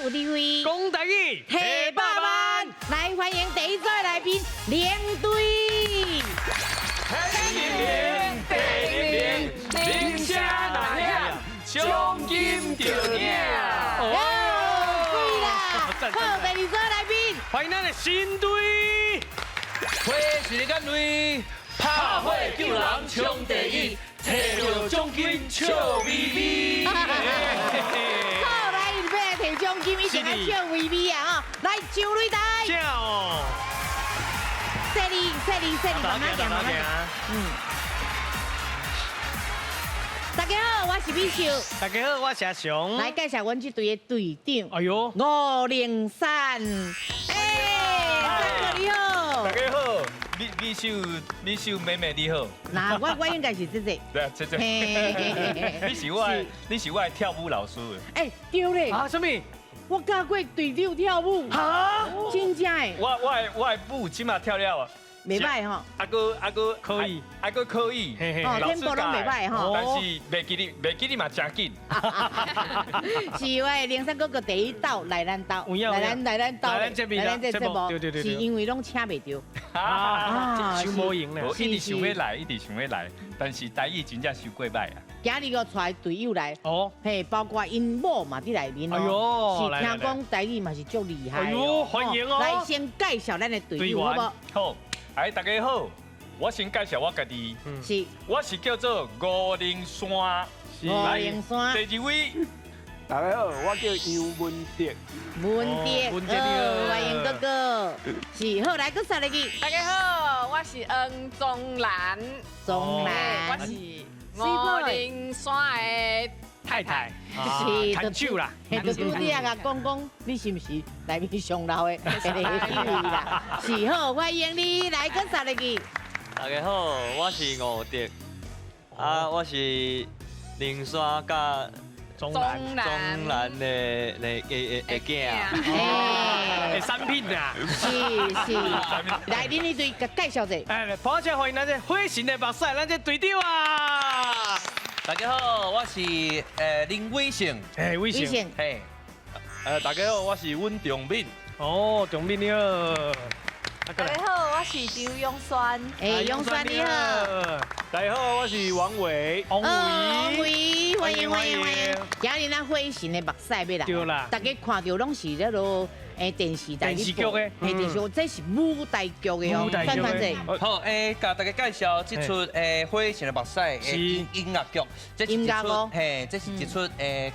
有智慧，讲台语，黑百万，来欢迎第一组的来宾连队。零声难响，奖金着领。对啦，好，第二组的来宾，欢迎咱的新队。花是干累，拍火救人冲第一，摕到奖金笑眯眯。好，来，要来摕奖金，一定要笑微微啊！哦，来，上擂台，这哦，说你，慢慢行。大家好，我是美秀。大家好，我是阿雄。来介绍阮这队的队长。哎呦503，三哥你好。大家好，美秀妹妹你好。那我应该是这。对啊，这。你是我的跳舞老师。哎，对咧，啊，什么？我教过队长跳舞，啊？真正的，我的舞起码跳了。袂歹吼。阿哥可以，阿哥可以。哦，天步拢袂歹吼。但是袂记你嘛真紧。是喂，03哥哥第一道来咱岛，来咱岛，来咱这边对，是因为拢请袂到。啊，想无赢了。一直想要来，但是台语真正收过歹啊。今日个带队友来，哦，嘿，包括因某嘛伫内面哎哦。呦，是听讲台语嘛是足厉害。哎呦，欢迎哦。来，先介绍咱的队友好不？好，哎，大家好，我先介绍我家己，是，我是叫做503，第二位。大家好，我叫杨文德。文德，欢迎哥哥。是，好来，搁三个字。大家好，我是钟兰，钟兰，我是503的太太，是弹手啦。嘿，就拄你啊讲，你是不是内面上老的那个啦？是好，欢迎你来，搁三个字。大家好，我是吴德，我是03甲中中南的囝。哎，产品啊。是，来，恁呢队介绍者。哎，抱歉，欢迎咱这火神的目屎，咱这队长啊。大家好，我是林伟成。哎，伟成。嘿，大家好，我是温仲敏。哦，仲敏你好。大家好，我是周永宣。哎，永川你好。大家好，我是王伟。王伟，欢迎。今日咱火神的目屎要来。对啦。大家看到拢是那个电视台。电视剧的。电视剧，这是舞台剧的哦。看这。好，甲大家介绍这出火神的目屎的音乐剧，这是一出这是一出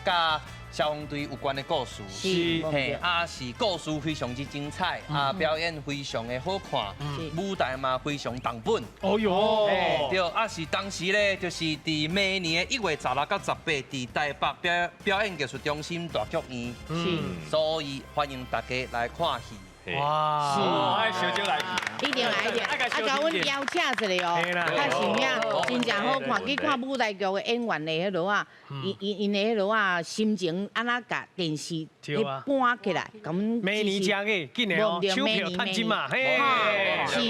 甲消防队有关的故事，是是故事非常之精彩，表演非常的好看，舞台嘛非常动本。哦哟，对，是当时咧，就是伫每年的1月16到18，伫台北表演艺术中心大剧院，所以欢迎大家来看戏。哇，爱小酒来。一定来，甲阮邀请一下哦，较是咩，真正好看。去看舞台剧的演员的迄落啊，因的迄落啊，心情安那甲电视搬起来，咁每年正个，紧的哦，手票趁钱嘛，嘿，是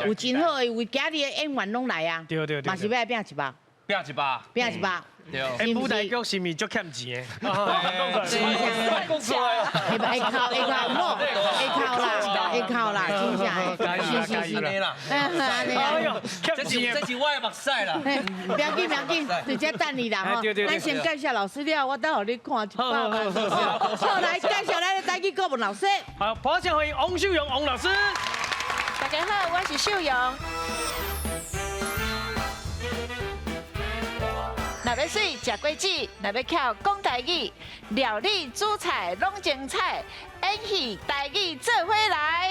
有真好的，为今日的演员拢来啊，对，嘛是要来拼一百，拼一百。哎，舞台剧是咪足欠钱的？讲出来，会靠啦，真正是啦，哎呦，这是我的目屎啦。不要紧，直接等你啦吼。咱先介绍老师了，我等下你看一百万。好，来介绍咱的台语国文老师。好，抱歉，欢迎王秀荣王老师。大家好，我是秀荣。若要水食果子，若要巧讲台语，料理煮菜拢精彩，演戏台语做伙来。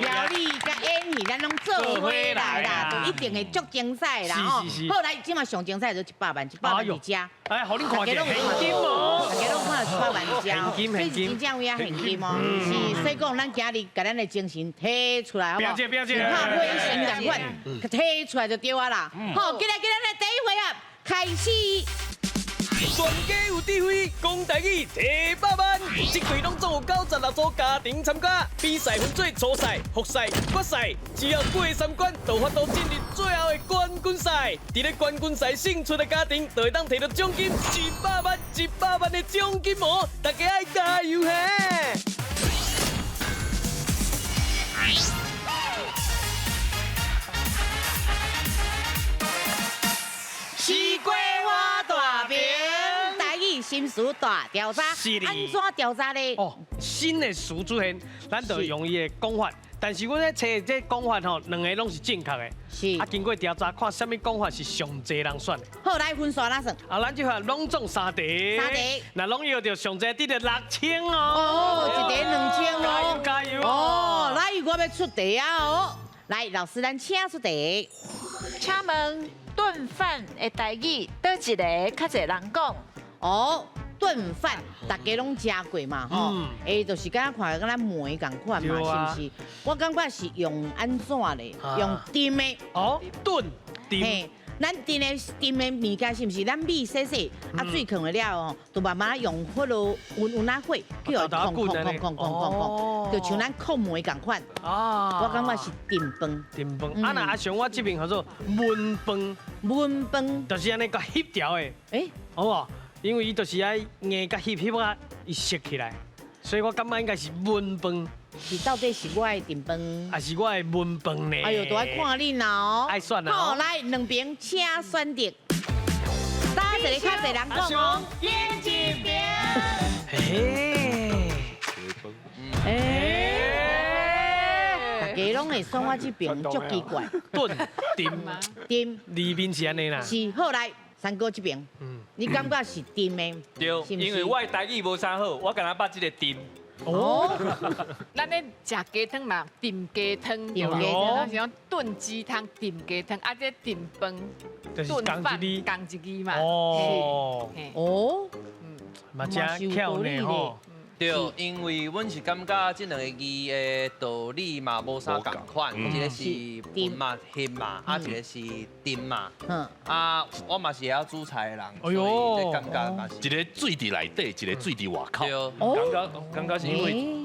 料理甲演戏咱拢做伙来啦，就一定会足精彩啦吼。好来，今嘛上精彩就100万伫遮。哎，好你看见现金哦，大家拢看100万遮，现金，真正有影现金哦。是，所以讲咱今日甲咱的精神提出来，好不好？不要紧，拍火神同款，提出来就对啊啦。好，今日咱的第一回合开始。全家有智慧，讲台语提100万。这队拢总有96组家庭参加，比赛分做初赛、复赛、决赛，只要过3关，就法度进入最后的冠军赛。伫咧冠军赛胜出的家庭，就会当摕到奖金100万，100万的奖金哦！大家爱加油嘿！西瓜花大饼，台语心事大调查，安怎调查呢？哦，新的词出现，咱就用伊的讲法。但是阮咧找这讲法吼，两个拢是正确的。是。啊，经过调查，看什么讲法是上侪人选的。好，来分数哪算？啊，咱就话拢中3题。3题。那拢要着上侪得着6000哦。哦，一题2000哦。加油！哦，来，我要出题啊哦。来，老师，咱请出题。请问炖饭的台语，倒一个较侪人讲？哦，炖饭大家拢食过嘛吼，就是敢若看敢若糜共款嘛，是不是？我感觉是用安怎咧？用炖的。哦，炖。嘿，咱炖的物件是不是？咱米洗洗，啊水放了哦，就慢慢用火炉温啊火，叫控，就像咱控糜共款。啊，我感觉是炖饭。炖饭，啊那阿雄我这边叫做焖饭。焖饭就是安尼甲翕条的。诶，好无？因为伊就是爱硬甲翕啊，伊熟起来，所以我感觉应该是焖饭。是到底是我的炖饭，还是我的焖饭呢？哎呦，都爱看你啦！爱选啦！好，来两边请选择。大家一个较侪人讲哦。边一边。大家拢会选我这边，足奇怪。炖炖，里面是安尼啦。是，好来，三哥这边，你感觉是炖的？对，因为我的台语无啥好，我敢若捌这个炖。哦，咱咧食鸡汤嘛，炖鸡汤，炖鸡汤是讲炖鸡汤、炖鸡汤，啊，这炖饭、炖饭，共一字嘛。哦，哦，嘛真巧呢吼。对，因为阮是感觉这两个字的道理嘛无啥共款，一个是分嘛、翕嘛，啊一个是炖嘛。啊，我嘛是晓煮菜的人，所以这感觉嘛是。一个水伫内底，一个水伫外口。感觉是因为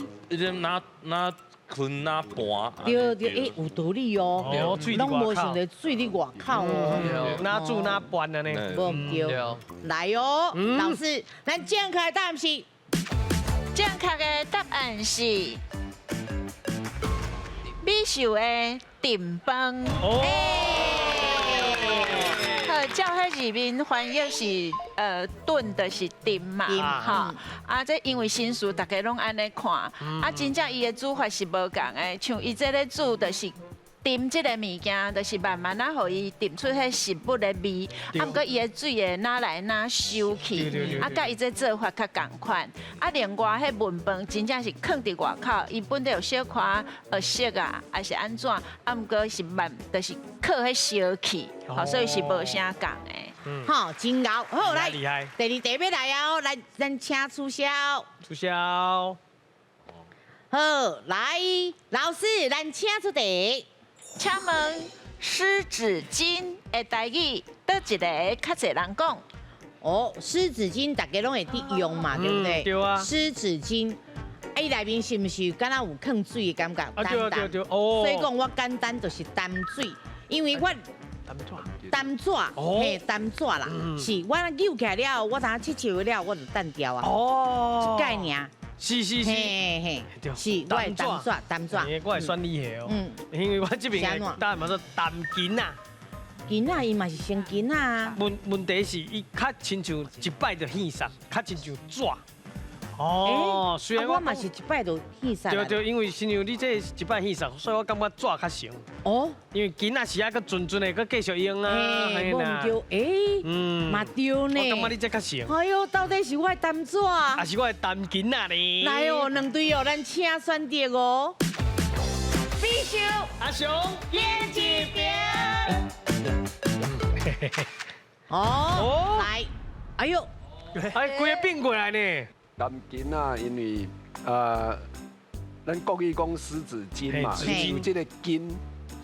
那困那盘。对对，诶，有道理哦。拢无想着水伫外口哦。哪煮哪拌安尼。无唔对。来哦，老师，咱正确的答案是。正确的答案是美秀的炖饭。好，照迄字面翻译是炖的是炖嘛，哈啊，这因为新书大家拢安尼看，啊，真正伊的煮法是无共的，像伊这咧煮的是。炖这个物件，就是慢慢啊，互伊炖出迄食物的味。啊，毋过伊的水会哪来哪收去，啊，甲伊这做法较共款。啊，另外迄焖饭真正是放伫外口，伊本来有小块色啊，还是安怎？啊，毋过是慢，就是靠迄烧气，好，所以是无啥共的。好，真牛，好来，第二题要来哦，来，咱请出销。出销。好，来，老师，咱请出题。请问湿纸巾的台语，倒一个较侪人讲？哦，湿纸巾大家拢会伫用嘛，对不对？对啊。湿纸巾，伊内面是不是敢若有放水的感觉？对哦。所以讲我简单就是淡水，因为我淡纸，嘿，淡纸啦，是我扭起来了，我等下切切了，我就淡掉啊。哦。一概念。是，嘿嘿，是，我会淡纸。我会选你的哦。因为我这边的答案嘛做淡筋啊。筋啊，伊嘛是生筋啊。问题是伊较亲像一摆就现杀，较亲像纸。哦，虽然我嘛是一摆就现杀。对，因为亲像你这一摆现杀，所以我感觉纸较成。哦。因为筋啊是还个纯的，个继续用啊。嘿，无唔对，嘛对呢。我感觉你这较成。哎呦，到底是我的淡纸，还是我的淡筋啊呢？来哦，两队哦，咱请选择哦。必须阿雄边一边。哦，来，哎呦，哎，规个变过来呢。南京啊，因为咱国语讲湿纸巾嘛，有这个巾，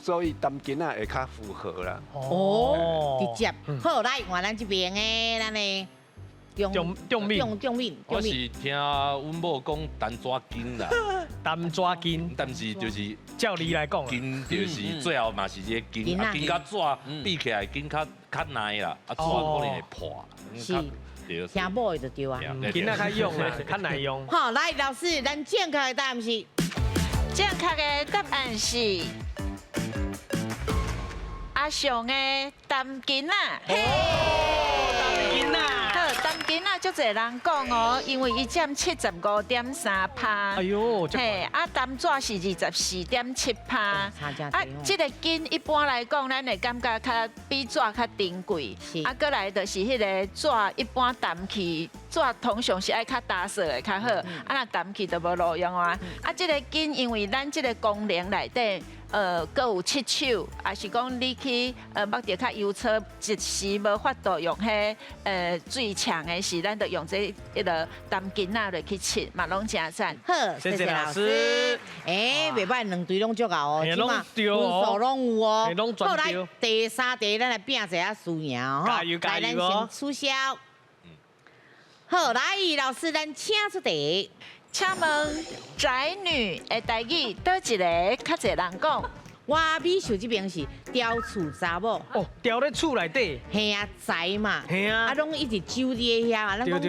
所以南京啊会较符合啦。哦，直接。好，来换咱这边的，咱的中面。我是听阮某讲单抓筋啦，单抓筋，但是就是照理来讲，筋就是最后嘛是这个筋，啊筋甲纸比起来筋较耐啦，啊纸可能会破。是。听某的就对啊。筋啊较用啦，较耐用。好，来老师，咱正确的答案是。正确的答案是阿雄的担筋啊。担筋啊。好，担筋啊，足侪人讲哦，因为伊占75.3%。哎呦，嘿，啊，担纸是24.7%。啊，这个筋一般来讲，咱会感觉较比纸较珍贵。啊，过来就是迄个纸一般担起，纸通常是爱较打色的较好，啊，若担起就无路用啊。啊，这个筋因为咱这个功能内底。各有七手，也是讲你去目着较油车，一时无法度用迄最强的是，咱就用这一个担筋仔落去切，嘛拢真赞。好，谢谢老师。袂歹，两队拢足够哦，起码分数拢有哦。好，来第3题，咱来拼一下输赢哦。加油加油哦！来，咱先取消。好，来，老师，咱请出题。请问宅女的台语倒一个较侪人讲？我美秀这边是雕厝查某。哦，雕咧厝内底。嘿啊，宅嘛。嘿啊。啊，拢一直揪伫遐嘛，咱讲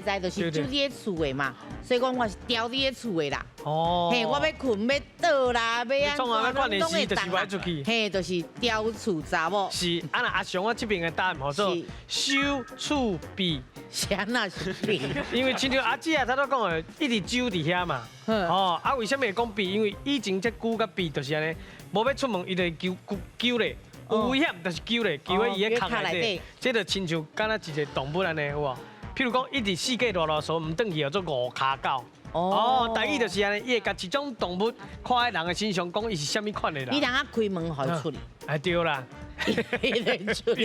宅就是揪伫厝的嘛，所以讲我是雕伫厝的啦。哦。嘿，我要困要倒啦，要安怎要管的事就是摆出去。嘿，就是雕厝查某。是，啊那阿雄我这边的答案叫做修厝壁。啥那是壁？因为亲像阿姐啊，她都讲的，一直揪伫遐嘛。哦，啊为什么会讲壁？因为以前这久甲壁就是安尼，无要出门，伊就揪咧，有危险就是揪咧，揪喺伊个壳内底。这就亲像敢若一个动物安尼，有无？譬如讲，一直四界大所唔转去，叫做五骹狗。哦，台语就是安尼，伊会甲一种动物看喺人的身上，讲伊是虾米款的啦。你等下开门互伊出去。哎，对啦。伊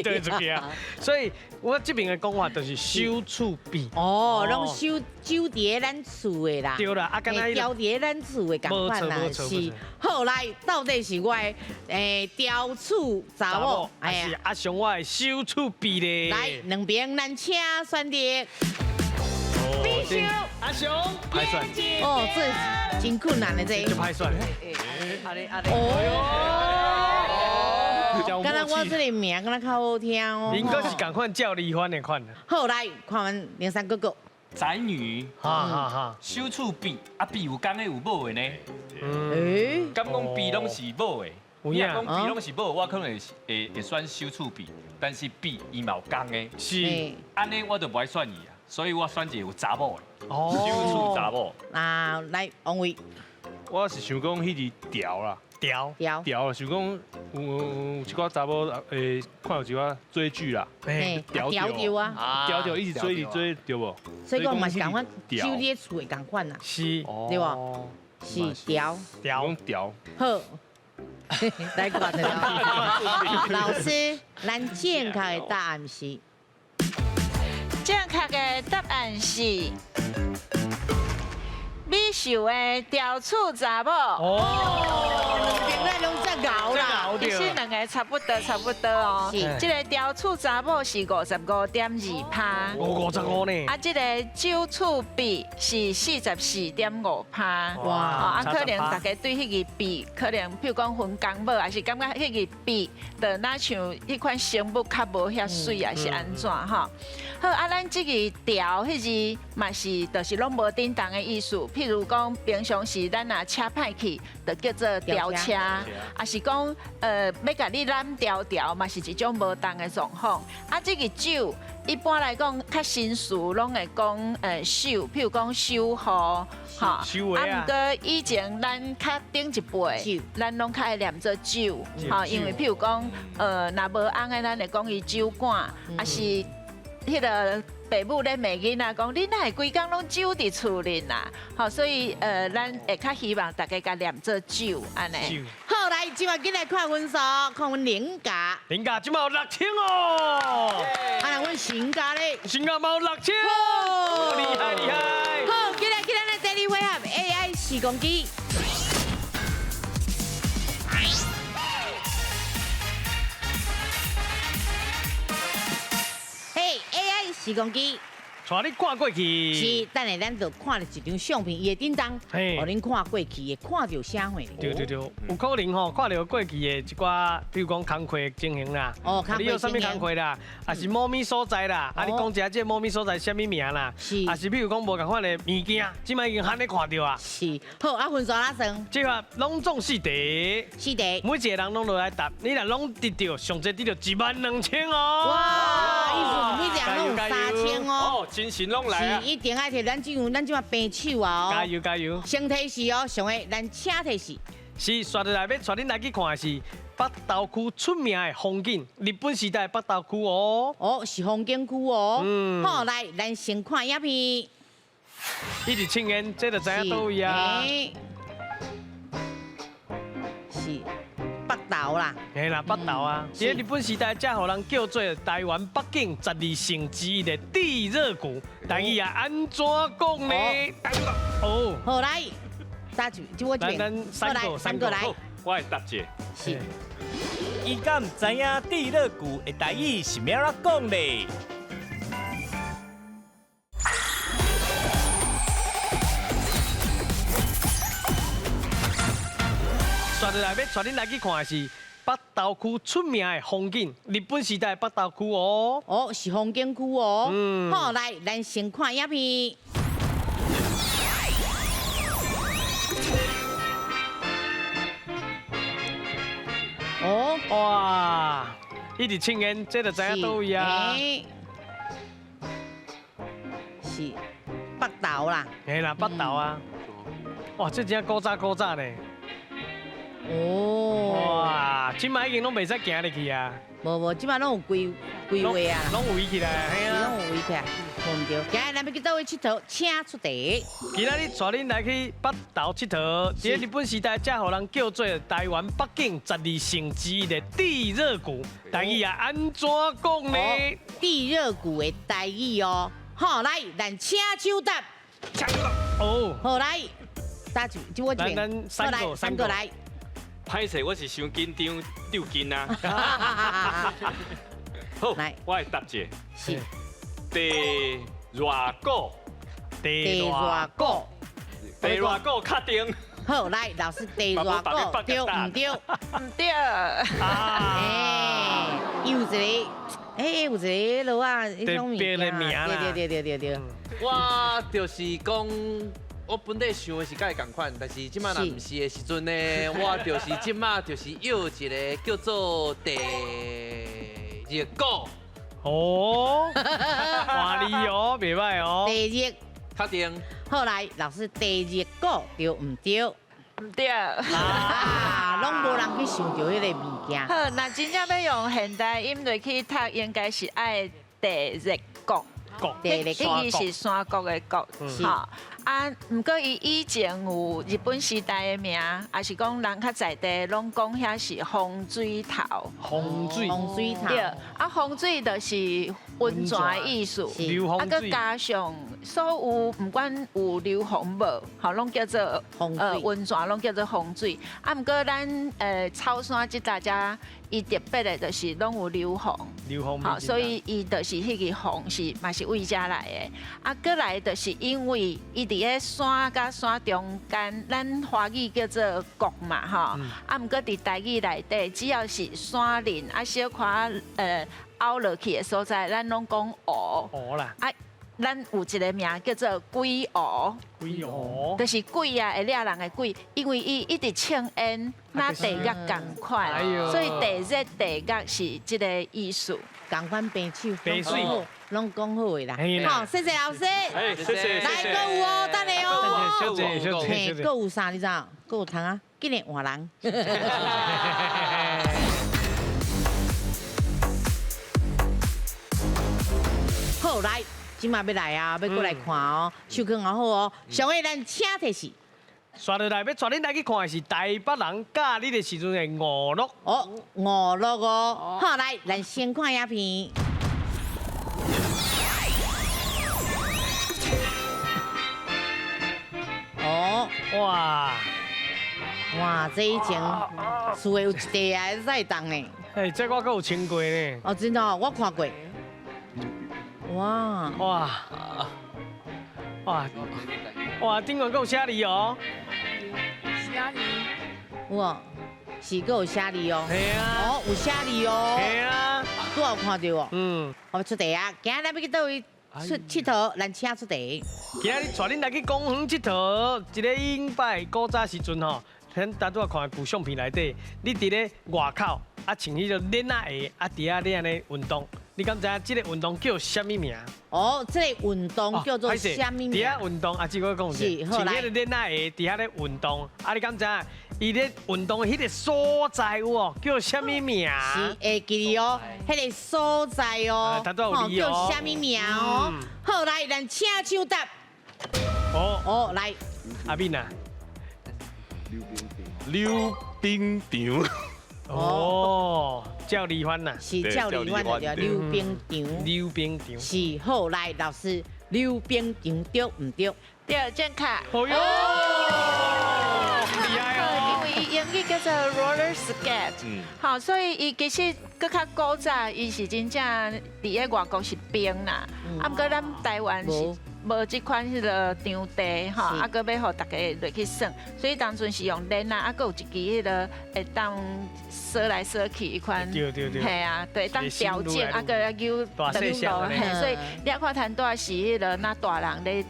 就会出去啊！所以我这边的讲法就是修厝壁。哦，拢修伫咱厝的啦。对啦，啊，敢若雕伫咱厝的共款啦。是。后来到底是我雕厝查某，还是阿雄我的修厝壁咧？来，两边咱请选择。必须阿雄拍算。哦，这真困难的这。就拍算。刚才我这个名刚才较好听哦。应该是共款叫离婚的款。好，来看完03哥哥。宅女，修厝壁，啊壁有敢会有某的呢？敢讲壁拢是某的？你若讲壁拢是某，我可能会选修厝壁，但是壁伊嘛有公的。是。安尼我就不爱选伊啊，所以我选一个有查某的。修厝查某。啊，来王伟。我是想讲迄个调啦。调，想讲有一寡查某看有一寡追剧啦，调啊，调一直追对不？所以讲嘛是共款酒店厝的共款啦，是，对不？是调。好，来看一下，老师，咱正确的答案是？正确的答案是。美秀的雕厝查某哦，两边咱拢在熬啦，其实两个差不多哦。这个雕厝查某是55.2%，55呢。啊，这个酒厝壁是44.5%。哇，啊，可能大家对迄个壁，可能譬如讲分工无，还是感觉迄个壁的那像迄款生物较无遐水，还是安怎哈？好，啊，咱这个雕迄个嘛是，就是拢无叮当的意思。譬如讲，平常时咱若车歹去，就叫做吊车，也是讲要甲你揽调嘛，是一种无当的状况。啊，这个酒一般来讲，较新词拢会讲收，譬如讲收货，哈。啊，毋过以前咱较顶一辈，咱拢较爱念做酒，哈，因为譬如讲若无红的，咱会讲伊酒馆，也是迄个。父母咧骂囡仔讲，你哪会规工拢酒伫厝里啦？好，所以咱会较希望大家甲念做酒安尼。好，来，今晚进来看分数，看阮林家。林家今晚有6000哦。啊，阮邢家咧。邢家嘛有6000哦。厉害厉害。好，今日咱第2回合 AI 时光机。嘿 ，AI 时光机，带你看过去。是，等下咱就看了一张相片，伊的顶当，嘿互恁看过去的，看到社会。对，有可能吼看到过去的一寡，比如讲工课情形啦，你有啥物工课啦，还是某咪所在啦，啊，你讲一下这某咪所在啥物名啦，是，还是比如讲无共款的物件，即摆已经罕你看到啊。是，好，啊，分数哪算？即个拢总4题，4题，每一个人拢落来答，你若拢得到，上侪得到12000哦。哇，意思每一个人拢有3000哦。哦，真心拢来啊！是，一定爱摕咱即马平手啊！加油加油！先提示哦，上个咱请提示。是，刷入来要带恁来去看的是北投区出名的风景，日本时代北投区哦。哦，是风景区哦。好，来，咱先看影片。一直庆元，这就知影倒位啊。是北投啦。嘿啦，北投啊！伫日本时代，才互人叫做台湾北京12城之一的地热谷。台语啊，安怎讲呢？哦。好来，答就我这边。咱三个来。我会答一个。是。伊敢唔知影地热谷的台语是咩人讲嘞？刷入来要带恁来去看的是北投区出名的风景，日本时代北投区哦。哦，是风景区哦。好，来，咱先看影片。哦，哇！一直庆元，这就知影倒位啊。是北投啦。嘿啦，北投啊。哇，这真古早呢。哦。哇，即摆已经拢袂使行入去啊。无，即摆拢有规划啊。拢围起来，嘿啊。拢有围起来。唔对，今日咱要去倒位佚佗，请出题。今仔日带恁来去北投佚佗，伫日本时代，才互人叫做台湾北京12城之一的地热谷。台语啊，安怎讲呢？地热谷的台语哦。好，来，咱请手答。哦。好来，答就我这边。咱三个来。歹势，我是伤紧张，丢筋啊。好，我会答一个。是。地热谷，地热谷，地热谷确定。好，来，老师地热谷对唔对？唔对。有一个，有一个落啊，特别的名啦。对。我就是讲，我本来想的是甲伊同款，但是即马若唔是的时阵呢，我就是即马就是要一个叫做地热谷。哦，华丽哦，袂歹哦。地热，确定。好来，老师地热谷对唔对？唔对。拢无人去想到迄个物件。好，那真正要用现代音来去读，应该是爱地热谷。伊是山谷的谷，哈啊！不过伊以前有日本时代的名，也是讲人较在地，拢讲遐是风水头。风水头。对，啊，风水就是温泉的意思，啊，佮加上所有不管有流风无，吼，拢叫做温泉，拢叫做风水。啊，不过咱草山即大家。伊特别的就是拢有流风，好，所以伊就是迄个风是嘛是为遮来的。啊，过来就是因为伊伫个山甲山中间，咱华语叫做谷嘛，吼。啊，毋过伫台语内底，只要是山林啊小块凹落去的所在，咱拢讲湖啦。啊，咱有一个名叫做鬼湖。鬼湖，就是鬼啊，会掠人的鬼，因为伊一直呛烟，那地热共款，所以地热地热是这个意思。共款平手，平水，拢讲好的啦。好，谢谢老师。谢谢。来，搁有哦，等下哦。小姐，搁有啥你知道？搁有糖啊，今日换人。好来。今嘛要来啊，要过来看哦，手气好好哦。上个咱请提示，刷落来要带恁来去看的是台北人假日的时阵的五乐。哦，五乐哦。好来，咱先看影片。哦，哇，这以前厝有一地啊，在动呢。这我阁有穿过呢。哦，真的，我看过。哇，哇，顶管有虾梨哦。虾梨。哇，是个有虾梨哦。系啊。哦，有虾梨哦。系啊。拄有看到哦。嗯。我们出题啊，今日要去倒位佚佚佗，咱请出题。今日带恁来去公园佚佗，一个永摆古早时阵吼，咱大拄看旧相片内底，你伫咧外口啊穿迄个链仔鞋啊，伫遐咧安尼运动，你敢知影这个运动叫什么名？哦，这个运动叫做什么名？伫遐运动啊，只我讲者，穿迄个链仔鞋伫遐咧运动，啊，你敢知影？伊咧运动迄个所在有哦，叫什么名？是会记哦，迄个所在哦，叫什么名哦？好，来，咱请抢答。哦，来，阿敏啊，溜冰场。哦，叫李欢呐，是叫李欢的叫溜冰场。溜冰场是好，来，老师，溜冰场对唔对？对，正确。哦哟，厉害哦！因为伊英语叫做 roller skate，好，所以伊其实搁较古早，伊是真正伫咧外国是冰啦，啊，毋过咱台湾是无即款迄个场地吼，啊，搁要互大家落去耍，所以当阵是用链啊，啊，搁有一支迄个会当射来射去一款，对，系啊，对，当条件啊，搁要扭等路，嘿，所以你看摊多是迄个那大人咧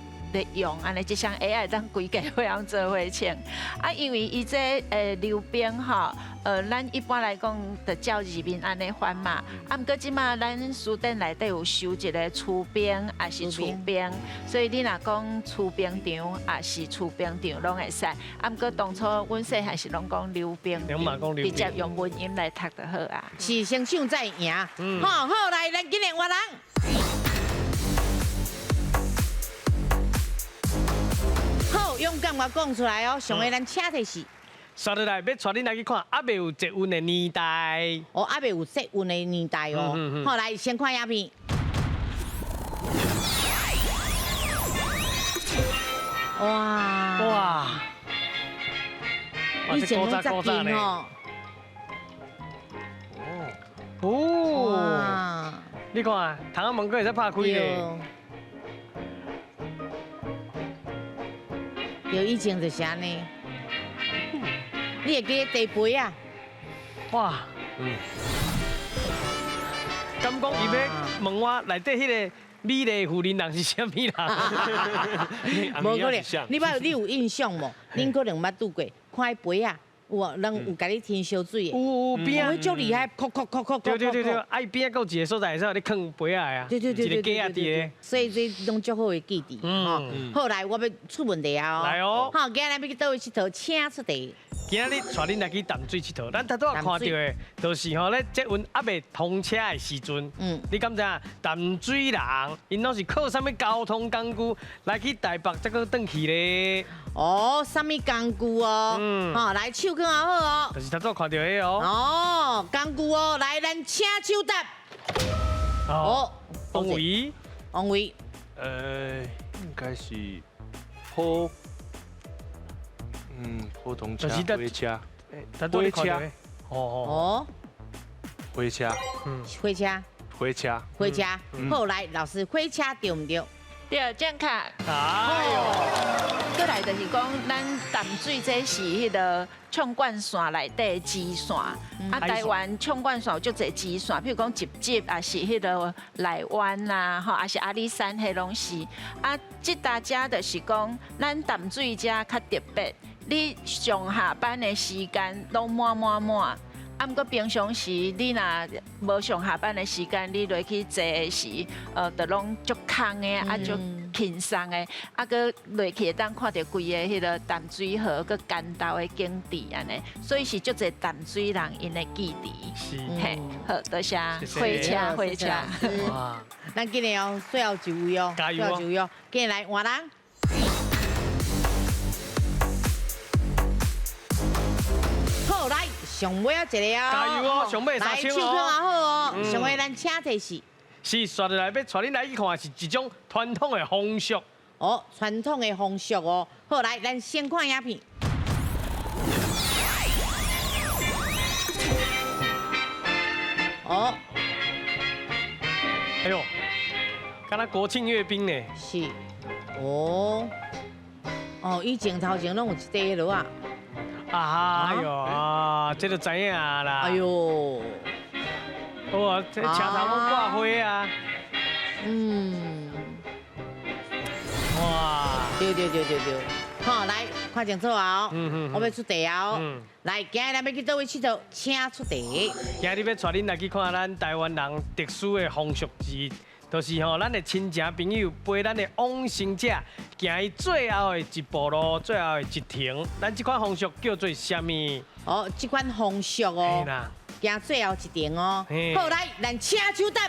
用，安尼一双鞋会当规家会当做伙穿。啊，因为伊这溜冰吼，咱一般来讲就照字面安尼翻嘛。啊，毋过即马咱书店内底有收一个厝边，也是厝边，所以你若讲厝边场，也是厝边场拢会使。啊，毋过当初阮细汉是拢讲溜冰，直接用文音来读就好啊。是先抢再赢。好，来，咱今日活人。好，勇敢我讲出来哦！上个咱请的是，刷落来要带恁来去看还未有捷运的年代。哦，还未有捷运的年代哦。好，来先看影片。哇！以前拢十斤哦。哦。你看啊，窗仔门口会使拍开咧。对，以前就是安尼。你会记地杯啊？哇！敢讲伊要问我内底迄个美丽妇人人是啥物啦？无可能，你有印象无？恁可能捌拄过，看迄杯啊。有人有甲你添烧水的，有边啊，足厉害，扣。对，啊伊边啊，有一个所在是你放杯啊啊，对，一个架啊伫。所以这拢足好的记忆。好来，我要出问题啊！来哦，好，今日要去倒位佚佗，请出题。今日带恁来去淡水佚佗，咱头拄看到的，就是吼咧，捷运还未通车的时阵，你敢知影？淡水人因拢是靠啥物交通工具来去台北，再搁转去咧？哦，啥物工具哦？好，来手更好哦。就是头拄看到的哦。哦，工具哦，来咱请手答。哦，王维。应该是普通车、火车。哦。火车。好来，老师，火车对唔对？对，正确。哎呦，过来就是讲，咱淡水这是迄个冲管线内底的支线，啊，台湾冲管线有足侪支线，譬如讲集集，也是迄个内湾啦，吼，也是阿里山，迄拢是。啊，即大家就是讲，咱淡水遮较特别，你上下班的时间拢满。啊，毋过平常时你若无上下班的时间，你落去坐的时，就拢足空的，啊足轻松的，啊搁落去会当看到规个迄个淡水河搁干道的景致安尼，所以是足侪淡水人因的记忆。是，嘿，好，多谢。火车。哇，咱今日哦，最后一位哦，加油哦！今日来换人。好来。上尾啊一个哦，加油哦！上尾来手更好哦，上尾咱请提示。是刷落来要带恁来去看，是一种传统的风俗。哦，传统的风俗哦。好来，咱先看影片。哦。哎呦，敢若国庆阅兵呢。是。哦，以前头前拢有一块落啊。哎呦啊，这就知影啦。哎呦，哇，这车头拢挂花啊。哇，对。好，来看清楚哦。我要出题哦。来，今日咱要去倒位佚佗，请出题。今日要带恁来去看咱台湾人特殊的风俗节，就是咱的亲情朋友陪咱的往生者行伊最后的一步路，最后的一程。咱这款风俗叫做什么？这款风俗哦，行最后一程哦。好，来，咱请手答。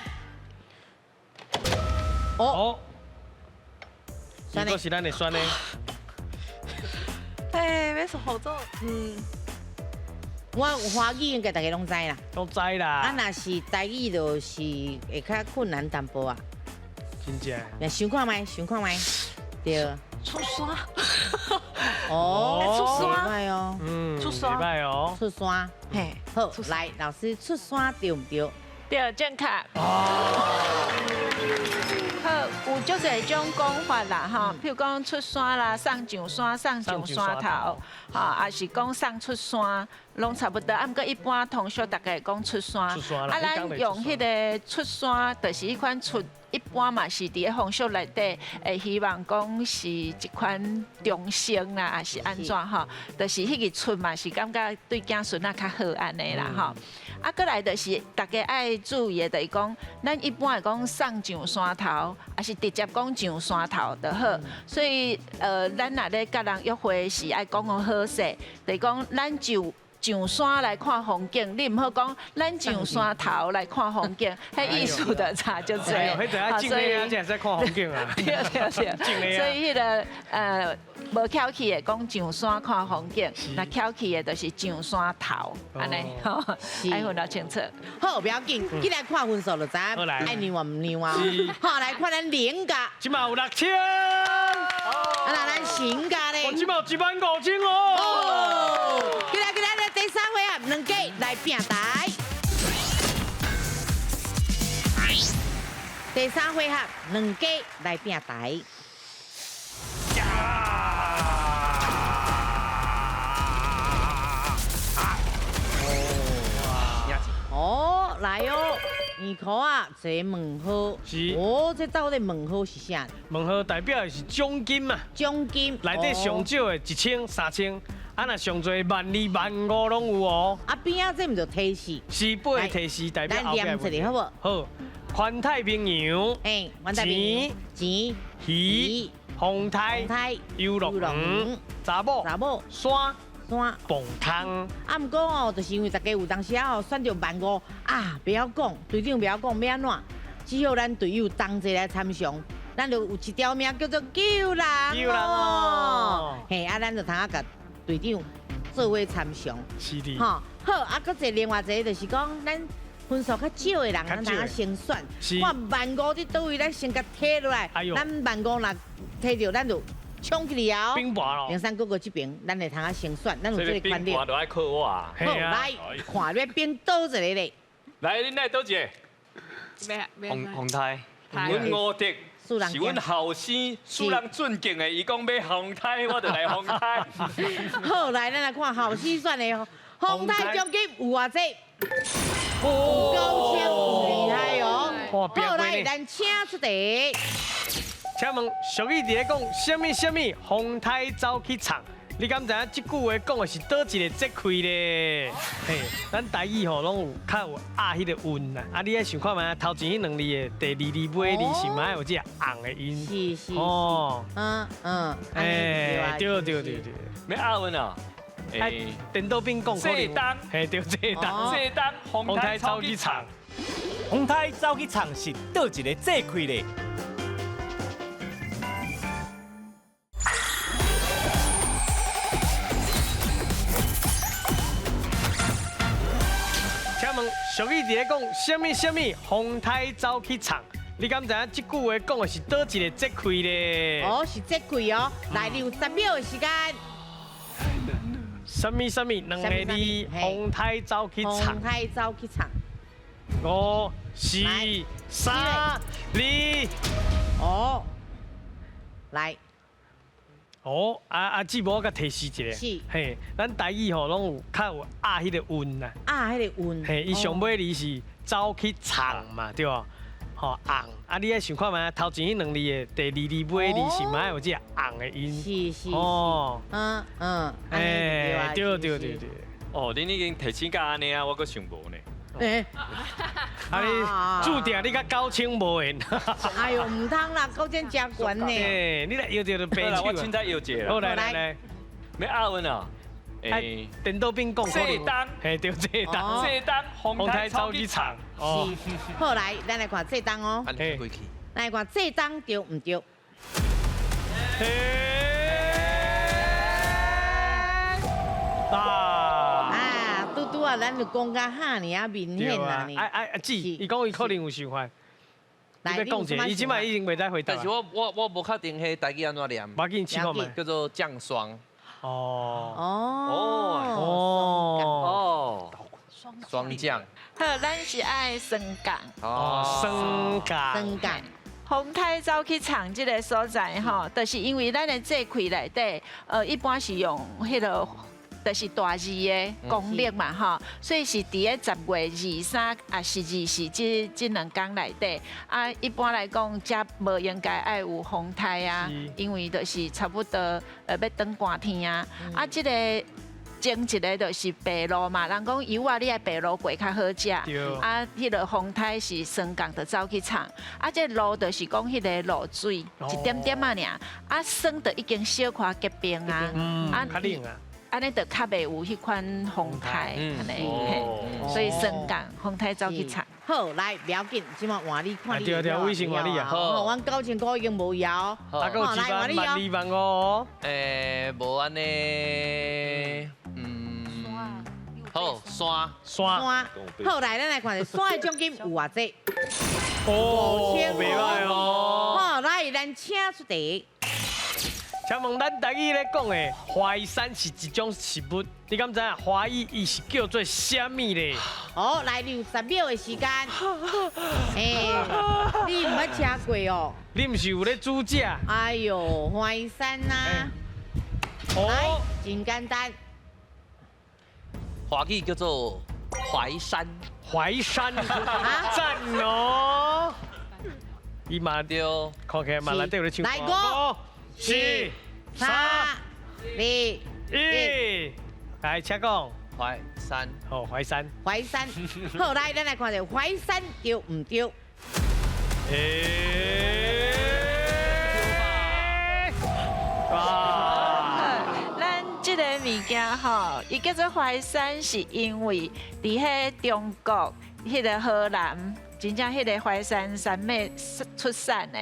如果是咱的选的。要说合作，我华语应该大家拢知啦。都知啦。若是台语，就是会较困难淡薄啊。真正。来想看卖，对。出山。出山。袂歹哦。出山。袂歹哦。出山。嘿，好，来，老师出山对唔对？对，正确。好，有足侪种讲法啦，哈，譬如讲出山啦、送上山、送上山头，哈，也是讲送出山，拢差不多。啊，毋过一般通俗大概讲出山，啊，咱用迄个出山，就是迄款出。一般嘛是伫咧风俗内底，会希望讲是一款重生啦，还是安怎吼？就是迄个出嘛是感觉对子孙仔较好安尼啦吼。啊，过来就是大家爱注意的，就是讲咱一般会讲送上山头，还是直接讲上山头就好。所以咱若咧甲人约会是爱讲个好势，就是讲咱就。上山来看风景，你唔好讲咱上山头来看风景，迄艺术的差就多。所以这在看风景啊。对。所以迄个无翘起的讲上山看风景，那翘起的就是上山头，安尼吼，爱分得清楚。好，不要紧，进来看分数就知，爱牛啊唔牛啊。好，来看咱连价，今嘛有6000。那咱成价咧？我今嘛有15000哦。进来咱第三回合两家来拼台。第三回合两家来拼台。来哦，耳壳啊，坐问号。是。这到底问号是啥？问号代表的是奖金嘛。奖金。内底上少的1000、3000，若上侪12000、15000拢有哦。边仔这唔就提示？是背的提示代表后边。咱念一下好不？好，环太平洋。环太平洋。钱。鱼。风台。游乐园。查某。山。蹦空啊，毋过哦，就是因为大家有当时啊，选到15000啊，不要讲，队长不要讲，要安怎？只好咱队友同齐来参详，咱就有一条命叫做救人哦。嘿，啊，咱就通啊甲队长做伙参详。是的。好，啊，搁一另外一个就是讲，咱分数较少的人，咱通啊先选。看15000伫倒位，咱先甲摕落来。咱15000若摕到，咱就。冲起了，梁山哥哥这边，咱来通下先选，咱有这个观念。冰就爱靠我啊！好，来看你冰倒一个咧。来，恁来倒一个。红台。阮吴迪是阮后生，使人尊敬的。伊讲要红台，我就来红台。好，来咱来看后生选的红台奖金有偌济？5000，厉害哦！好，来咱请出题。请问俗语伫咧讲什么风台走去唱？你敢知影这句话讲的是倒一个节气咧？嘿，咱台语吼拢有较有迄个韵啦。啊，你爱想看觅头前迄2字的第2字尾字是嘛有这红的音？是。哦。对。咩阿文啊？电脑边讲可能。嘿，对，这当风台走去唱。风台走去唱是倒一个节气咧？俗语伫咧讲什么风台走去唱？你敢知影这句话讲的是倒一个节气咧？是节气哦。来，你有10秒的时间。什么2个字？风台走去唱。风台走去唱。 5、4、3、2。来。哦，姊妹我甲提示一下，是，嘿，咱台语吼拢有较有迄个韵呐，迄个韵，嘿，伊上尾字是走去藏嘛，对无？吼昂，你爱想看觅，头前迄两字的第二字尾字是嘛有这个昂的音，是，哦，对。哦，恁已经提醒到安尼啊，我阁想无呢。你注定你甲高清无缘。哎呦，唔通啦，高清真悬呢。你来摇着就白手。我凊彩摇一个。好来，要押韵啊。电脑边讲。这单，嘿，对这单。这单红台走去唱。是。好来，咱来看这单哦。嘿。来看这单对唔对？嘟嘟啊，咱就讲甲哈尔啊明显啦呢。姊，伊讲伊可能有想法。你要讲者，伊即摆已经袂再回答。但是我无确定迄台语安怎念。要紧，试看觅。叫做降霜。霜降。好，咱是爱升降。升降。红台走去唱这个所在吼，就是因为咱的这块内底，一般是用迄个。就是大字的公历嘛吼，所以是伫个10月23啊是24这两天内底啊，一般来讲，则无应该爱有风台啊，因为就是差不多要转寒天啊，这个前一个就是白露嘛，人讲油啊，你爱白露过较好食，迄个风台是升降就走去唱，这露就是讲迄个露水一点点啊尔，升就已经小可结冰啊，较冷啊。安尼就较袂有迄款风台，安尼，所以升降风台走去唱。好，来不要紧，即马换你看你。对，微信换你啊。好，阮9000块已经无摇。来12000万哦。无安尼，好，山。好，来咱来看下山的奖金有偌济。袂歹哦。好，来咱请出题。请问咱台语咧讲的华山是一种食物，你敢知影华语伊是叫做啥物咧？哦，来60秒的时间。你唔捌吃过哦？你唔是有咧煮食？哎呦，华山呐！来，真简单。华语叫做淮山。赞哦！伊嘛对，看起来嘛内底有咧唱歌。来5、4、3、2、1，来，请讲。淮山。好，淮山。好，来，咱来看下淮山对唔对？咱这个物件吼，伊叫做淮山，是因为伫迄中国迄个河南。真正迄个淮山山脉出产的，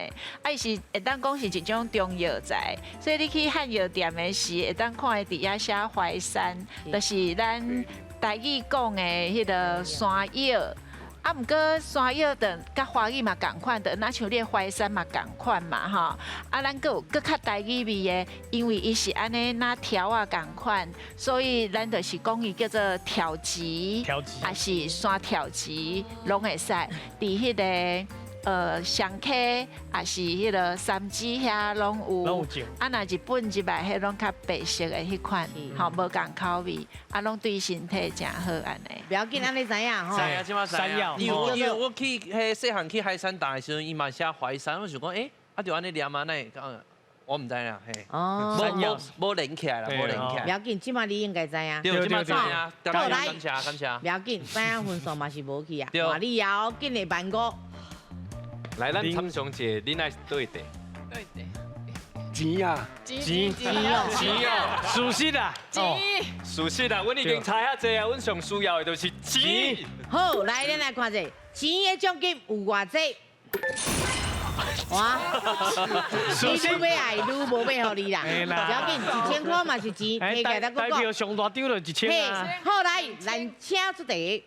伊是会当讲是一种中药材，所以你去汉药店的时，会当看伫遐写淮山，就是咱台语讲的迄个山药。毋过山药的甲华语嘛共款的，那像你淮山嘛共款嘛吼。咱佫有佫较台语味的，因为伊是安尼那条啊共款，所以咱就是讲伊叫做条旗，还是山条旗，拢会使。伫迄个上溪，也是迄个三芝遐拢有。若日本入来迄拢较白色的迄款，吼无共口味，拢对身体真好安尼。不要紧，安尼知影吼。山药。因为我去迄细汉去海山打的时候，伊嘛写淮山，我想讲，就安尼念嘛，那我唔知啦，嘿。山药无连起来啦，无连起来。不要紧，即马你应该知影。对，即马知影。好来，感谢。不要紧，知影分数嘛是无去啊。换你后紧的15000。来，咱参详者，恁爱对地。钱啊！熟悉啦。熟悉啦，阮已经猜遐济啊，阮上需要的就是钱。好，来，咱来看者，钱的奖金有偌济？哇！你愈爱愈无买互你啦，不要紧，1000块嘛是钱，加起来咱代表上大张就1000啊。好来，咱请出题。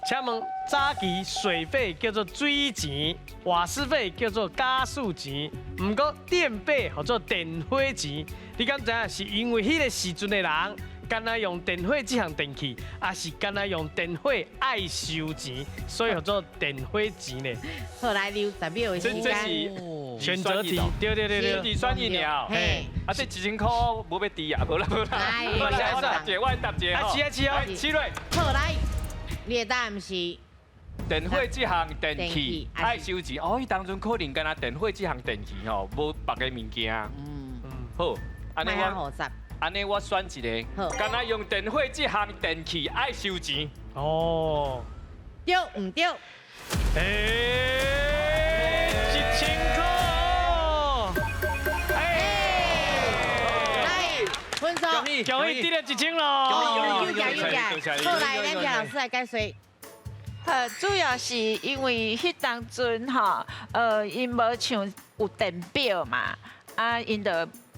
请问早期水费叫做水钱，瓦斯费叫做加速钱，不过电费叫做电火钱。你敢知影是因为迄个时阵的人，敢若用电火这项电器，还是敢若用电火爱收钱，所以叫做电火钱呢？好来，60秒的时间。选择题，对。选题选一了，嘿，啊这1000块无要低啊，无啦。我来我答一吼。7瑞。好来，你的答案是电火这项电器爱收钱，哦，伊当中可能敢若电火这项电器吼，无别个物件。好，安尼我选一个，敢若用电火这项电器爱收钱。哦，对唔对？ 1000块，来分数，恭喜得了1000咯，又加，后来咱家老师来解说。主要是因为迄当阵吼，因无像有电表嘛，啊，因就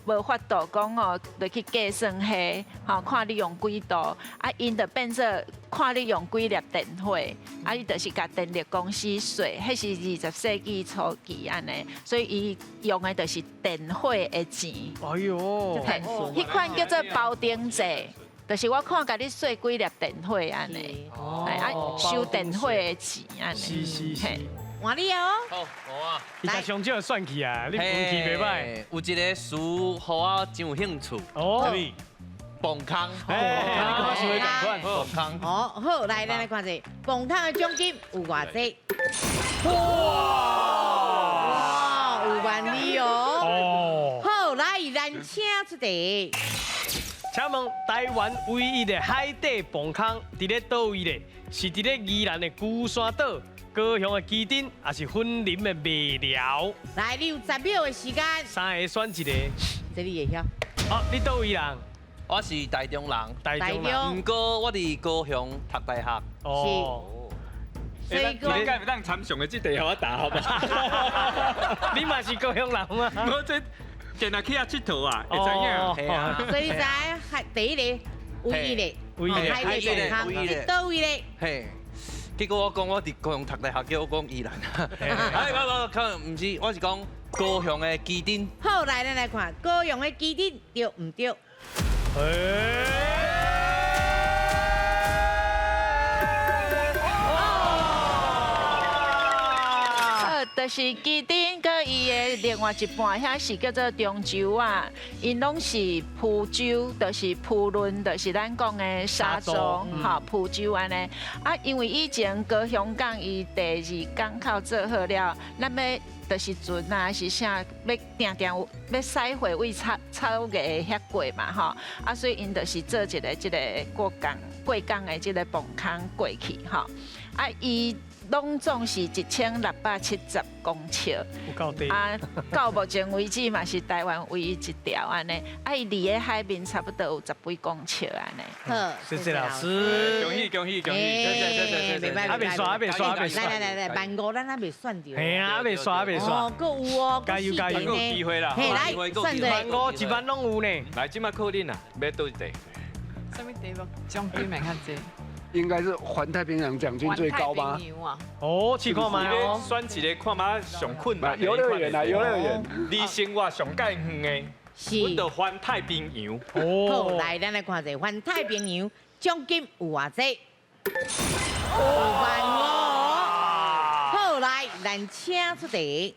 无法度讲哦，就去计算下，吼，看你用几度，啊，因就变做看你用几粒电火，啊，伊就是甲电力公司说，迄是20世纪初期安尼，所以伊用的就是电火的钱。哎呦，迄款叫做包丁制。 就是我看甲你说几粒电火安尼，啊收电火的钱安尼。是。换你哦。好，我啊。你甲上少算去啊，你运气袂歹。有一个词，互我真有兴趣。哦。蹦康。你跟我说赶快。蹦康。哦，好，来，咱来看者，蹦康的奖金有偌济？哇，有万二哦。好，来，咱请出题。 请问台湾唯一的海底蹦康伫咧倒位咧？是伫咧宜兰的鼓山岛、高雄的基丁，还是粉林的麦寮？来，你有10秒的时间。三个选一个。这你会晓？哦，你倒位人？我是台中人。台中人。不过我伫高雄读大学。哦。所以讲，你敢不当参详的这题，互我答好吧？你嘛是高雄人吗？我这。 今日去遐佚佗啊，会知影。所以知海第一个唯一的，海底蹦康，你倒位咧？嘿，结果我讲我伫高雄读大学，叫我讲宜兰。我可能唔是，我是讲高雄的基丁。好，来咱来看高雄的基丁对唔对？就是基丁跟伊的另外一半，遐是叫做中州啊，因拢是蒲州，就是蒲润，就是咱讲的沙洲，哈，蒲州安尼。啊，因为以前高雄港伊第2港口做好了，咱要就是船啊，是啥要定要驶回为草原遐过嘛，吼。啊，所以因就是做一个过港的这个泵坑过去，吼。啊，伊。 拢总是1670公尺，啊，到目前为止嘛是台湾唯一一条安尼，啊，伊离个海面差不多有10几公尺安尼。好，谢谢老师，恭喜！还没刷，来，1500咱还没算掉。嘿啊，还没刷。哦，够有哦，加油！有机会啦，嘿，来，算者，1500一般拢有呢。来，即马靠恁啊，要倒一地。什么地方？奖金蛮较济。 应该是环太平洋奖金最高吗？哦，去看嘛哦，选一个看嘛上困难。游乐园啊，游乐园，离生活上介远的，阮到环太平洋。好，来，咱来看者环太平洋奖金有偌济？5万5。好，来，咱请出题。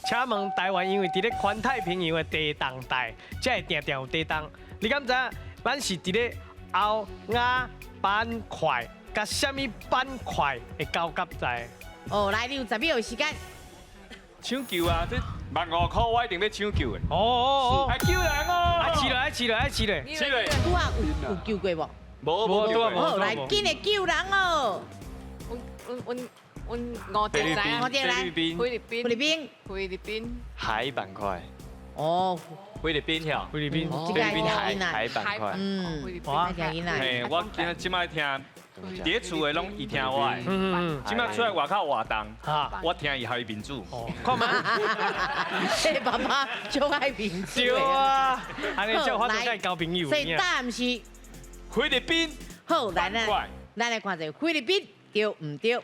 请问台湾因为伫咧环太平洋的地动带，才会定有地动。你敢知？咱是伫咧欧亚。 板块甲什么板块会交接在？哦，来，你有10秒时间。抢救啊！这15000块，我一定要抢救的。哦，还救人哦！起来！拄啊有救过无？无。好，来，紧来救人哦！阮5点来，菲律宾。海板块。哦。 菲律宾晓，菲律宾海板块，哇，嘿，我今麦听，伫厝的拢伊听我的，今麦出来外口活动，我听伊海民主，看嘛，爸爸就爱民主啊，安尼叫我都该交朋友。所以答案是菲律宾。好，咱来看者菲律宾对唔对？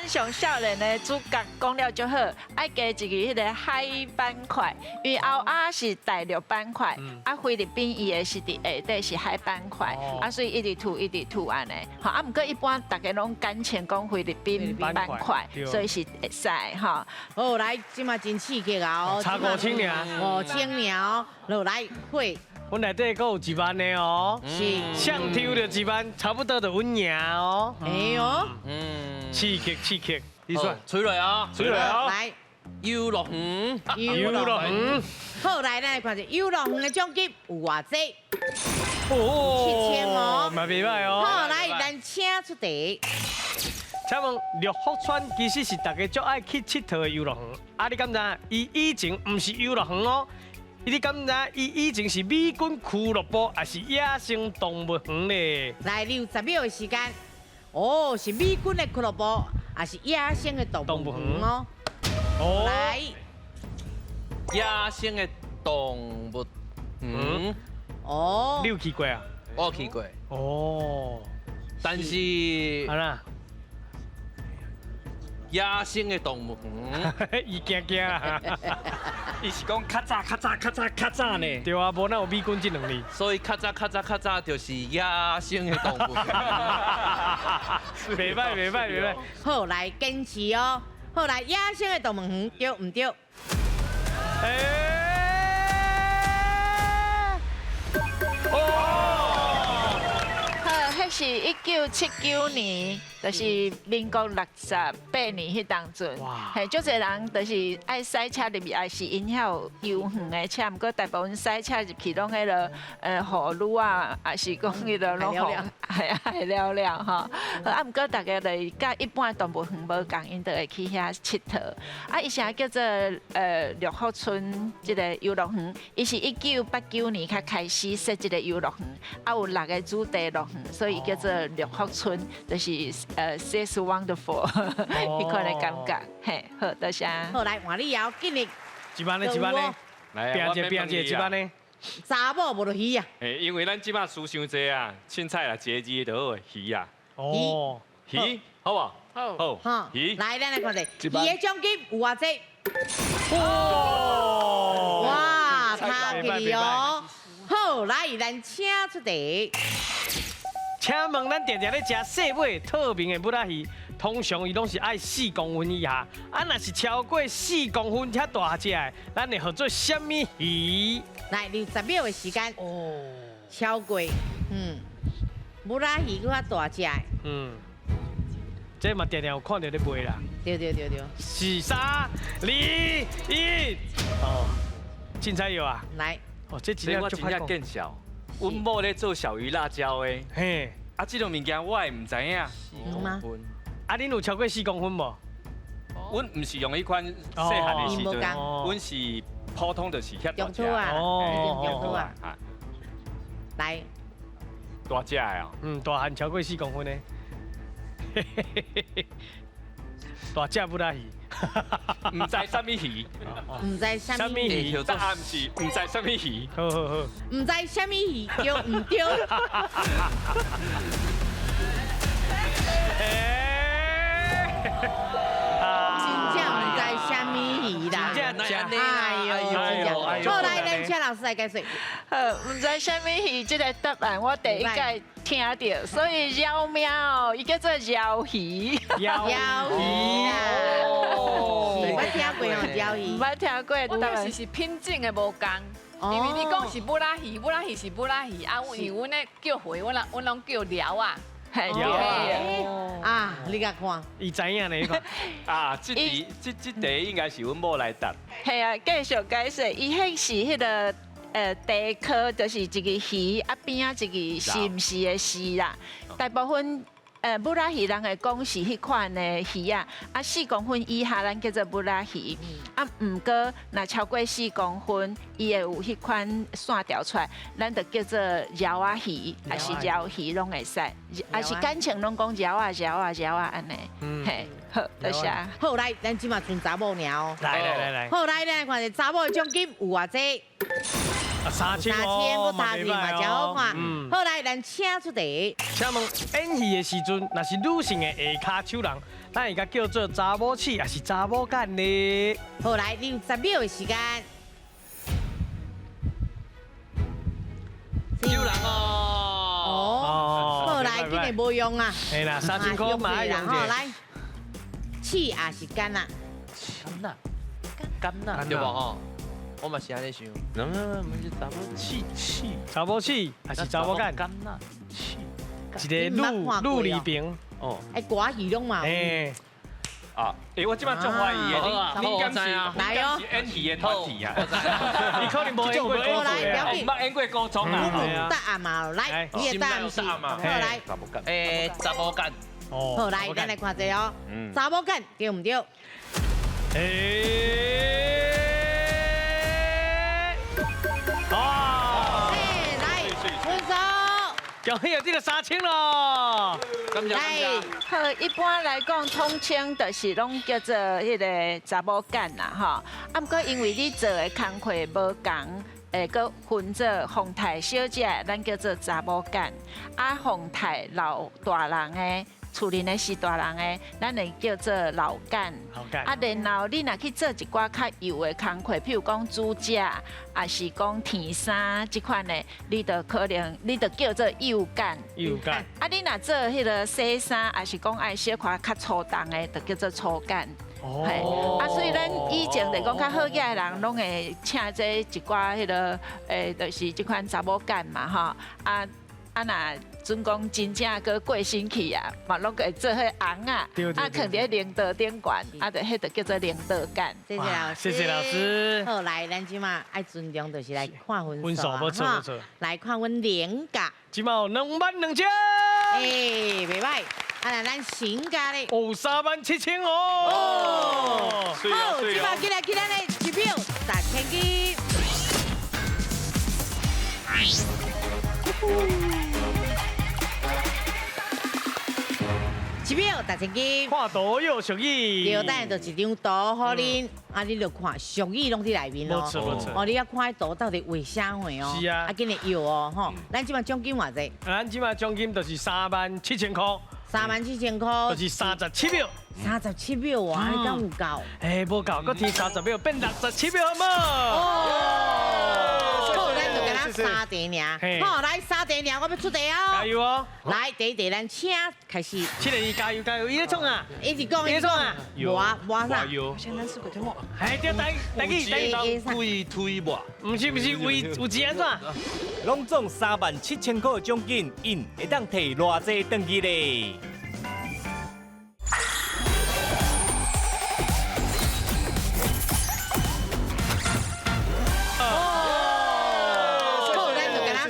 上少年的主角讲了就好，爱加一个迄个海板块，因为后啊是大陆板块，啊菲律宾伊的是伫下底是海板块，啊所以一直吐安尼。好，啊毋过一般大家拢简称讲菲律宾板块，所以是会使哈。好，来，即嘛真刺激啊！哦，差5000尔，5000尔哦，落来会。阮内底佫有1万的哦，是，上抽着1万，差不多就阮赢哦。哎呦，刺激，你说，吹来啊，来，游乐园，好，来，咱来看下游乐园的奖金有偌济？7000哦，嘛袂歹哦。好，来，咱请出题。请问绿福村其实是大家最爱去佚佗的游乐园，啊，你敢知？伊以前唔是游乐园哦。你敢知？伊以前是美军俱乐部，还是野生动物园咧？来，你有10秒的时间。哦，是美军的俱乐部，还是野生的动物园哦？来，野生的动物园。哦，你有去过啊？我有去过。哦，但是，啊啦，野生的动物园，伊惊啊！伊是讲较早呢。对啊，无哪有美军这能力。所以较早就是野生的动物园。袂歹。好，来坚持哦。好，来野生的动物园对唔对？迄是1979年，就是民国68年迄当阵，系足侪人就是爱赛车入去，也是因遐有游园的车，毋过大部分赛车入去拢迄个河路啊，也是讲迄个拢系啊了吼。啊，毋过大家就是甲一般动物园无共，因就会去遐佚佗。啊，伊啥叫做绿福村即个游乐园？伊是1989年才开始设即个游乐园，啊有6个主题乐园，所以叫做绿福村，就是It's wonderful， 迄款的感觉，嘿，好，多谢。好，来换你摇，今日1万呢？来，拼者1万呢？查某无就鱼啊？诶，因为咱即马输伤济啊，凊彩啦，节日就好鱼啊。哦，鱼好无？好，好，鱼。来，咱来看下，鱼的奖金有偌济？哇，差距哦。好，来，咱请出题。请问咱常常咧食细尾透明的木仔鱼，通常伊拢是爱4公分以下，啊，若是超过4公分遐大只的，咱会号做什么鱼？来，你10秒的时间。哦。超过，木仔鱼搁较大只的。这嘛常常有看到咧卖啦。对。是3、2、1，哦，凊彩有啊。来。哦，这真我真正见笑。阮某咧做小鱼辣椒的，嘿，啊，这种物件我也唔知影。吗？啊，恁有超过4公分无？阮唔是用迄款细汉的时阵，阮是普通就是遐大只。哦，来，大只的哦。大汉超过4公分的，大只不拉鱼。唔知什么鱼，唔知什么鱼，答案是唔知什么鱼。好，唔知什么鱼对唔对？真正唔知什么鱼啦，哎呦，好来，咱请老师来解释。唔知什么鱼，这个答案我第一届听到，所以妖喵，伊叫做妖鱼。妖鱼啊！我听过哦，妖鱼。捌听过，我当时是品种的无共，因为你讲是布拉鱼，布拉鱼是布拉鱼，啊，因为阮咧叫回，阮拢叫寮啊。啊，你甲看，伊知影呢？啊，这题应该是阮某来答。系啊，继续解释，伊迄是迄个地壳，就是一个鱼啊边啊一个是是的是啦，大部分。布拉鱼人会讲是迄款的鱼啊，4公分以下咱叫做布拉鱼，啊，毋过若超过4公分，伊会有迄款线条出来，咱就叫做绕啊鱼，还是绕鱼拢会使，还是感情拢讲绕啊安尼，嘿，好，多谢。好来，咱即马剩查某尔哦。来，好来，咱来看下查某的奖金有偌济？ 3000个差距嘛，真好看。好来，咱请出题。请问演戏的时阵，若是女性的下骹手人，咱会甲叫做查某刺还是查某干呢？好来，你有10秒的时间。手人哦。哦。好来，今日无用啊。系啦，3000块买用者。好来，刺还是干啊？干呐，对无吼？我嘛是安尼想。能啊，我们是查某刺。查某刺还是查某干？干呐，刺。一个女二边。哦。哎，歌语拢嘛。哎。啊！我即摆足怀疑的，你敢是演戏的团体啊？你可能无演过歌来，表弟，捌演过歌中啊？答案嘛，来，你的答案是，好来，查某干。哦。好来，咱来看一下哦，查某干对唔对？哦！来，分手。恭喜有这个3000咯！来，好，一般来讲，统称就是拢叫做迄个查某干啦，吼。啊，不过因为你做的工课无同，佮分做丰台小姐，咱叫做查某干；啊，丰台老大人的。厝里的是大人的，咱会叫做老干。啊，然后你若去做一寡较幼的工课，譬如讲煮食，也是讲填衫这款的，你就可能你就叫做幼干。幼干。啊，你若做迄个洗衫，也是讲爱小可较粗重的，就叫做粗干。哦。啊，所以咱以前来讲较好嘅人，拢会请这一寡迄个就是这款查某干嘛，吼。啊，若准讲真正个过身去啊，嘛拢会做迄红啊，啊，放伫领导顶悬，啊，就迄就叫做领导干。谢谢老师，谢谢老师。好，来，咱即马爱尊重，就是来看分数不错不错。来看阮连价，即马有22000。哎，袂歹。啊，来咱新价咧，哦，37000哦。哦，好，即马起来咱的支票1000斤。支票1000斤，看图有俗语，对，等下就一张图互恁，啊，你就看俗语拢伫内面咯。没错没错。哦，你要看图到底为啥货哦？是啊。啊，今日有哦，吼，咱即马奖金偌济？咱即马奖金就是37000块。37000块，就是37秒。37秒哇，你敢有够？哎，无够，搁添30秒，变67秒好冇？哦，好，咱就给咱3题尔。好，来3题尔，我要出题哦。加油哦！来，第一题咱请开始。7个加油加油，伊咧创啊！一直讲，一直讲啊！我啥？现在是鬼推磨。哎，对，第鬼推磨。不是为有钱安怎？拢总37000块奖金，因会当摕偌济登记咧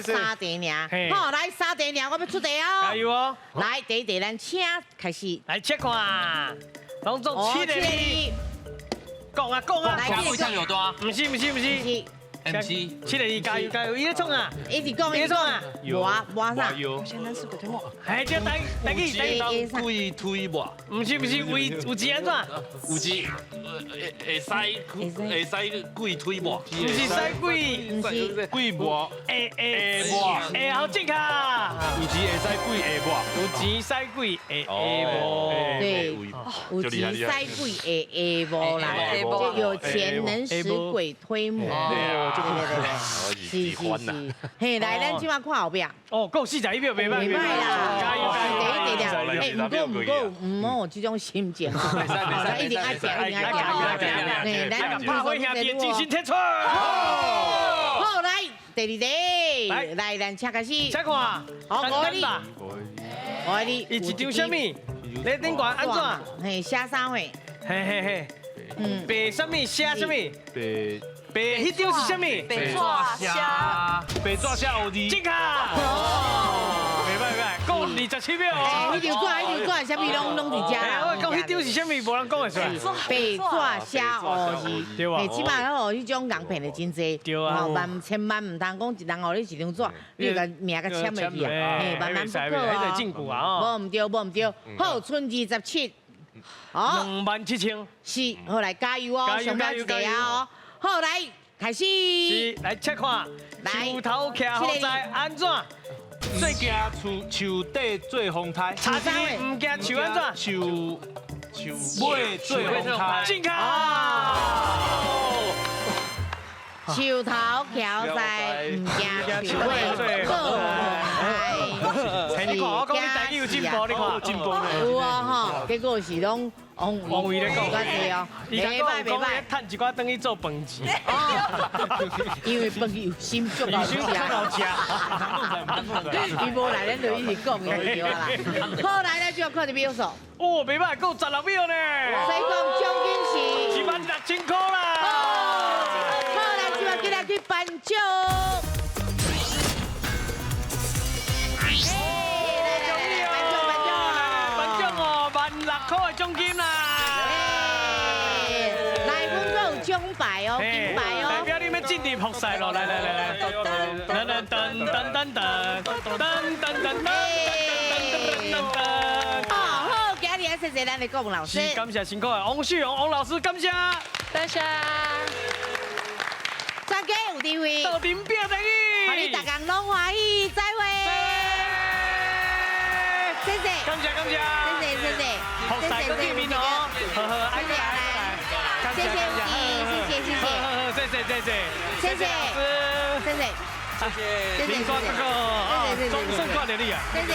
？3题尔，好，来3题尔，我要出题哦。加油哦！来，第一题咱请开始。来切看，拢总7个字。讲啊！加味酱有多啊？不是。MC 7个字加油加油，伊咧创啊！一直讲，我啥？现在是鬼推磨。哎，对，第鬼推磨。不是为有钱安怎？有钱会使鬼推磨。不是使鬼磨。会好正卡。有钱会使鬼会磨。有钱使鬼会磨。对，有钱使鬼会磨啦，就有钱能使鬼推磨。是，嘿，来，咱今晚看后壁。哦，够41秒，袂歹啦，加油！第一题啦，哎，唔好有这种心情，一定爱赢，咱拍回兄弟精神铁锤。好，来，第二题，来，咱请开始。请看，好，我爱你，伊一张什么？你顶悬安怎？嘿，写啥货？嘿，白什么？写什么？白迄张是什么？白抓虾。白抓虾有字。正卡。袂歹，够27秒哦。迄张纸，什么拢伫遮啦。我讲迄张是什么？无人讲会出来。白抓虾哦是。对啊。起码哦，迄种人骗的真济。对啊。千万唔通讲一人互你一张纸，你个名个签袂去啊。万万不可哦。迄个禁锢啊。无唔对。好，剩27。好。27000。是，好来加油哦，上到一个啊哦。好来，开始。是，来切看，树头徛好在安怎？最惊树底最风台，查字唔惊树安怎？树尾最风台，正确。树头徛在唔惊树尾最风台。你看我讲你台语有进步，你看有进步呢。有啊吼，结果是拢王伟咧讲，你讲讲咧趁一寡等去做饭钱。因为饭有心足够食。伊无来，咱就一直讲嘅对啦。好，来咱就要看这秒数。哦，袂歹，够16秒呢。所以讲奖金是16000块啦。好，咱就要今日去颁奖。奖金啦！来，阮阁有奖牌哦，金牌哦。代表你们进入复赛咯，来，好，今日谢谢咱的郭文老师，感谢辛苦的王旭荣王老师，感谢，多谢。大家有机会，到顶表等你，祝你大家拢欢喜，再会。谢谢，感谢，谢谢。复赛都见面哦，好，爱谢谢，谢谢，林哥哥，终胜冠的你啊，谢谢，